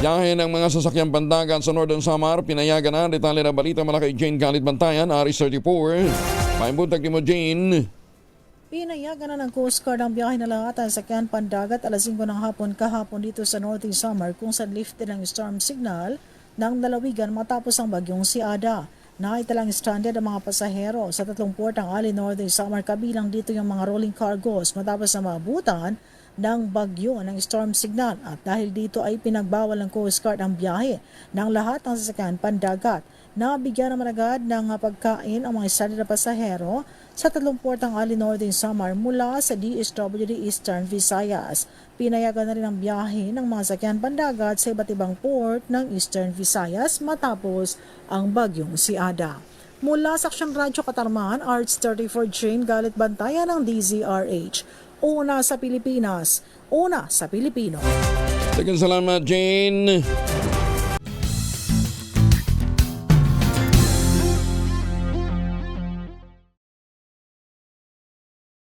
Biyahe ng mga sasakyang pandagat sa Northern Samar, pinayagan na. Detalye na balita mula kay Jane Galit Bantayan, Aris 34. Paimbutag mo, Jane. Pinayagan na ng Coast Guard ang biyahe na lahat ng sakyan pandagat alas 5 ng hapon kahapon dito sa Northern Samar kung saan lifted ang storm signal ng lalawigan matapos ang bagyong si Ada. Naitalang stranded ang mga pasahero sa 3 portang ali Northern Samar, kabilang dito yung mga rolling cargos matapos na maabutan ng bagyo ng storm signal, at dahil dito ay pinagbawal ng Coast Guard ang biyahe ng lahat ng sasakyan pandagat. Nabigyan naman agad ng pagkain ang mga stranded na pasahero sa 3 portang ali Northern Samar mula sa DSWD Eastern Visayas. Pinayagan na rin ang biyahe ng mga sasakyan pandagat sa iba't ibang port ng Eastern Visayas matapos ang bagyong si Ada. Mula sa Aksyon Radyo Katarman, Arts 34 Jane Galit Bantayan ng DZRH. Una sa Pilipinas, una sa Pilipino. Salamat, Jane.